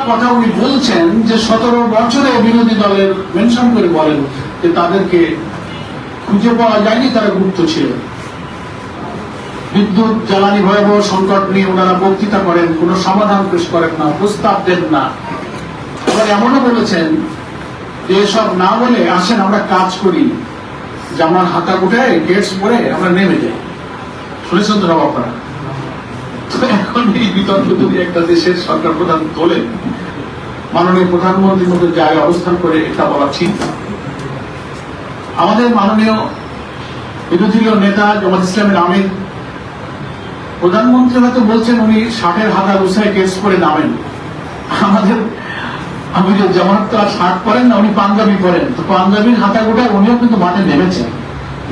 কথা উনি বলছেন যে 17 বছরে বিরোধী দলের মেনশন করে বলেন যে তাদেরকে খুঁজে পাওয়া যায়নি, তারা গুপ্ত ছিল। বিদ্যুৎ জ্বালানি ভয়াবহ সংকট নিয়ে ওনারা বক্তৃতা করেন, কোন সমাধান পেশ করেন না, প্রস্তাব দেন না। আবার এমনও বলেছেন যে এসব না বলে আসেন আমরা কাজ করি, জামার হাতা উঠায় গেটস পরে আমরা নেমে যাই। শুনেছেন তো আপনারা? তো এখন এই বিতর্ক যদি একটা দেশের সরকার প্রধান তোলেন, মাননীয় প্রধানমন্ত্রীর মধ্যে জায়গায় অবস্থান করে এটা বলা ঠিক না। আমাদের মাননীয় বিরোধী নেতা জামাত ইসলামের আমির প্রধানমন্ত্রী হয়তো বলছেন উনি 60-এর হাতা উৎসাহে কেস করে নামেন। আমাদের আমিরের জামাত তো আর 60 পরেন না, উনি পাঞ্জাবি পরেন। তো পাঞ্জাবির হাতা গোটায় উনিও কিন্তু মাঠে নেমেছেন।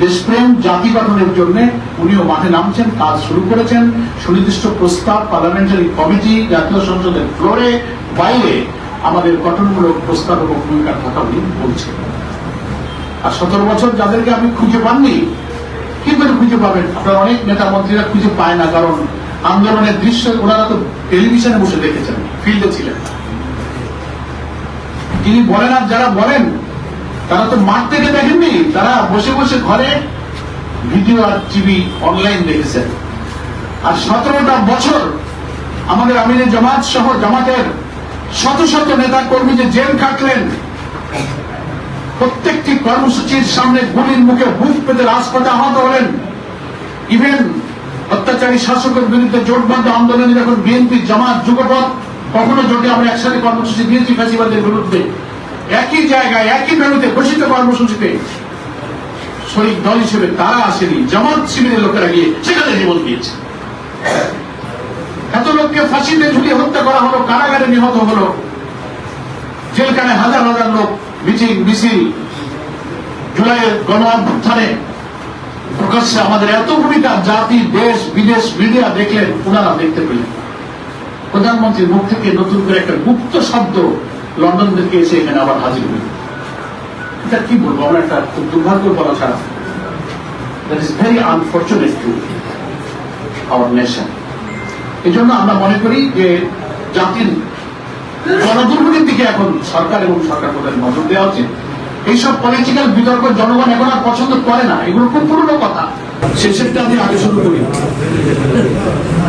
দেশপ্রেম জাতি গঠনের জন্য উনিও মাঠে নামছেন, কাজ শুরু করেছেন। সুনির্দিষ্ট প্রস্তাব পার্লামেন্টারি কমিটি, জাতীয় সংসদের ফ্লোরে, বাইরে আমাদের গঠনমূলক প্রস্তাব এবং ভূমিকার কথা উনি বলছেন। আর 17 বছর যাদেরকে আপনি খুঁজে পাননি, কি করে খুঁজে পাবেন? আপনার অনেক নেতা মন্ত্রীরা খুঁজে পায় না, কারণ আন্দোলনের দৃশ্য ওনারা তো টেলিভিশনে বসে দেখেছেন, ফিল্ডে ছিলেন। তিনি বলেন আর যারা বলেন তারা তো মাঠ থেকে দেখেননি, তারা বসে বসে ঘরে ভিডিও আর টিভি অনলাইন দেখেছেন। আর 17টা বছর আমাদের আমিরের জামাত সহ জামাতের শত শত নেতা কর্মী যে জেল কাটলেন, প্রত্যেকটি কর্মসূচির সামনে গুলির মুখে বুক পেতে রাজপথে আহত হলেন। ইভেন অত্যাচারী শাসকের বিরুদ্ধে জোটবদ্ধ আন্দোলনে যখন বিএনপি জামাত যুগপথ কখনো জোটে আমরা একসাথে কর্মসূচি দিয়েছি ফ্যাসিবাদের বিরুদ্ধে, একই জায়গায় একই ভেন্যুতে ঘোষিত কর্মসূচিতে শরিক দল হিসেবে তারা আসেনি, জামাত শিবিরের লোকেরা গিয়ে সেখানে জীবন দিয়েছে। এত লোককে ফাঁসিতে ঝুলিয়ে হত্যা করা হলো, কারাগারে নিহত হলো, জেলখানে হাজার হাজার লোক মিছিল জুলাইয়ের গণ অভ্যুত্থানে প্রকাশ্যে আমাদের এত ভূমিকা জাতি দেশ বিদেশ মিডিয়া দেখলেন, ওনারা দেখতে পেলেন। প্রধানমন্ত্রীর মুখ থেকে নতুন করে একটা গুপ্ত শব্দ লন্ডন থেকে এসে এখানে আবার হাজির হইল। এটা কি বলবো, আমরা একটা খুব দুর্ভাগ্য বলা ছাড়া, that is very unfortunate to our nation. এই জন্য আমরা মনে করি যে জাতির জনদুর্ভোগের দিকে এখন সরকার এবং সরকার প্রধান নজর দেওয়া উচিত। এইসব পলিটিক্যাল বিতর্ক জনগণ এখন আর পছন্দ করে না, এগুলো খুব পুরনো কথা। শেষেরটা আমি আগে শুরু করি।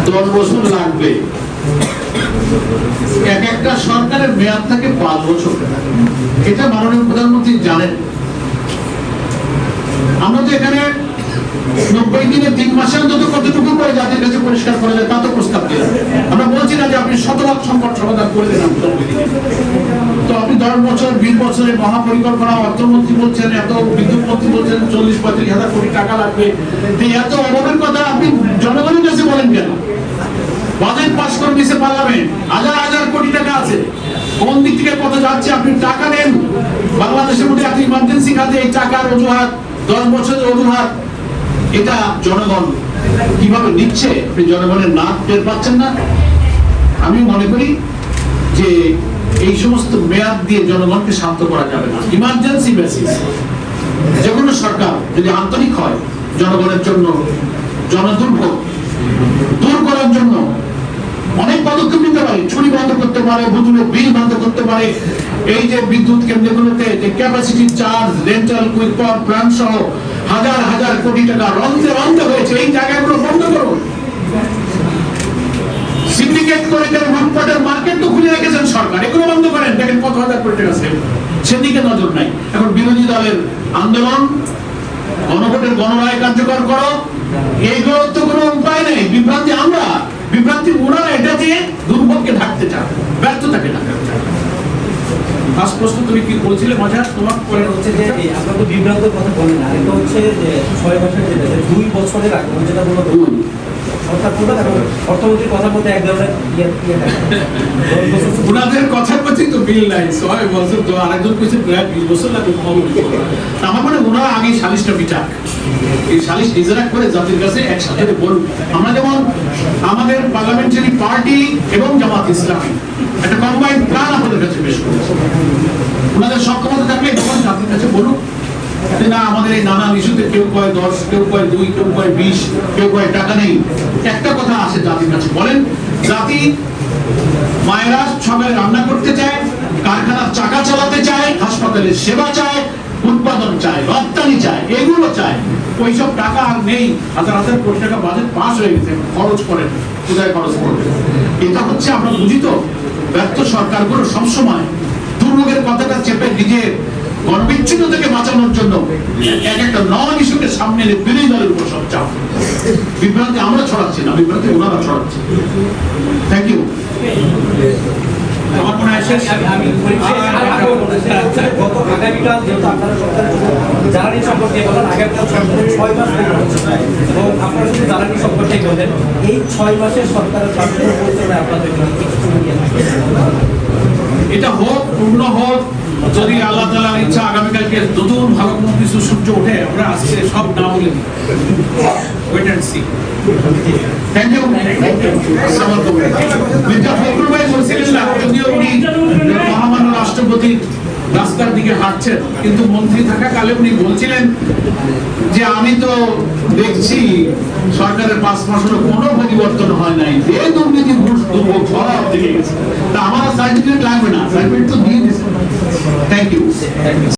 10 বছর লাগবে, এক একটা সরকারের মেয়াদ থাকে 5 বছর, এটা মাননীয় প্রধানমন্ত্রী জানেন। আমরা তো এখানে 90 দিনে 3 মাসে অন্তত কতটুকু করে জাতির কাছে পরিষ্কার করে দেয় তা তো প্রস্তাব দিলেন। আমরা বলছি না যে আপনি শতভাগ সংকট সমাধান করে দেন 90 দিনে, তো আপনি 10 বছর 20 বছরের মহাপরিকল্পনা, অর্থমন্ত্রী বলছেন, এত বিদ্যুৎ মন্ত্রী বলছেন 40-35 হাজার কোটি টাকা লাগবে, এত অভাবের কথা আপনি জনগণের কাছে বলেন কেন? বাজেট পাস করে দিয়েছে পার্লামেন্ট, হাজার হাজার কোটি টাকা আছে, কোন দিক থেকে কত যাচ্ছে আপনি টাকা নেন। বাংলাদেশের মধ্যে আপনি ইমার্জেন্সি কাজে এই টাকার অজুহাত, 10 বছরের অজুহাত, এটা জনগণ কিভাবে নিচ্ছে আপনি জনগণের নাক টের পাচ্ছেন না। আমি মনে করি যে এই সমস্ত মেয়াদ দিয়ে জনগণকে শান্ত করা যাবে না। ইমার্জেন্সি বেসিস যে কোনো সরকার যদি আন্তরিক হয় জনগণের জন্য জনদুর্ভোগ দূর করার জন্য অনেক পদক্ষেপ নিতে পারে। চুরি বন্ধ করতে পারে, বুঝুনের বিল বন্ধ করতে পারে, এই যে বিদ্যুৎ কেন্দ্রগুলোতে যে capacity charge, rental, quick power plant সহ হাজার হাজার কোটি টাকা রন্ধে রন্ধে হয়েছে, এই জায়গাগুলো বন্ধ করুন। সিন্ডিকেট করে দেন, লুটপাটের মার্কেট তো খুলে রেখেছেন সরকার, এগুলো বন্ধ করেন, দেখেন কত হাজার কোটি টাকা সেভ। সেদিকে নজর নাই। এখন বিরোধী দলের আন্দোলন, গণভোটের গণরায় কার্যকর করো, এইগুলো তো কোনো উপায় নেই। বিভ্রান্তি আমরা, বিভ্রান্তি ওনারা, এটা দিয়ে দুর্ভোগকে ঢাকতে চান, ব্যর্থতাকে ঢাকতে চান। ফার্স্ট প্রশ্ন তুমি কি বলছিলে মজা? তোমার পরে হচ্ছে যে আপনার তো বিভ্রান্তের কথা বলেন, আরেকটা হচ্ছে যে 6 বছর যেটা 2 বছরের আগে যেটা বললো অর্থমন্ত্রীর কথার মধ্যে এক ধরনের ওনাদের কথার প্রতি তো মিল নাই। 6 বছর তো আরেকজন কইছে প্রায় 20 বছর লাগবে। আমার মনে ওনারা আগে সালিশটা বিচার, এই সালিশ নিজেরা করে জাতির কাছে একসাথে বলুন। আমরা যেমন আমাদের পার্লামেন্টারি পার্টি এবং জামাত ইসলামী একটা কম্বাইন্ড প্ল্যান আপনাদের কাছে পেশ করেছি। ওনাদের সক্ষমতা থাকলে তখন জাতির কাছে বলুন, যে না আমাদের এই নানান ইস্যুতে কেউ কয় 10, কেউ কয় 2, কেউ কয় 20, কেউ কয় টাকা নেই। একটা কথা আছে জাতির কাছে, বলেন জাতি মায়েরা সবাই রান্না করতে চায়, কারখানার চাকা চালাতে চায়, হাসপাতালের সেবা চায়, উৎপাদন চায়, রপ্তানি চায়, এগুলো চায়। ওইসব টাকা আর নেই, হাজার হাজার কোটি টাকা বাজেট পাস হয়ে গেছে, খরচ করেন, কোথায় খরচ করবেন? এটা হচ্ছে আমরা বুঝি তো, ব্যর্থ সরকারগুলো সবসময় দুর্ভোগের কথাটা চেপে নিজের গণবিচ্ছিন্ন থেকে বাঁচানোর জন্য এক একটা নন ইস্যুকে সামনে এনে বিরোধী দলের উপর সব চাপ। বিভ্রান্তি আমরা ছড়াচ্ছি না, বিভ্রান্তি ওনারা ছড়াচ্ছে। Thank you. আমার মনে হয় শেষ। আমি গত আগামীকাল যেহেতু আপনারা সরকারের জ্বালানি সম্পর্কে বলেন, আগামীকাল সরকারের 6 মাস এবং আপনারা শুধু জ্বালানি সম্পর্কে বলেন, এই 6 মাসের সরকারের কার্যক্রম পরিচালনায় আপনাদের এটা হোক, পূর্ণ হোক, যদি আল্লাহ তাআলার ইচ্ছা আগামীকালকে নতুন ভালো কোনো কিছু সূর্য ওঠে, আমরা আজকে সব না বলে wait and see. Thank you. Mirza Fakhrul ভাই বলছিলেন না, যদিও উনি মহামান্য রাষ্ট্রপতি রাস্তার দিকে হাঁটছেন, কিন্তু মন্ত্রী থাকাকালে উনি বলছিলেন যে আমি তো দেখছি সরকারের 5 মাস হলো কোনো পরিবর্তন হয় নাই, যে দুর্নীতি ঘুষ দুর্ভোগ সব দিকে গেছে। তা আমার সার্টিফিকেট লাগবে না, সার্টিফিকেট তো দিয়ে দিয়েছে। Thank you.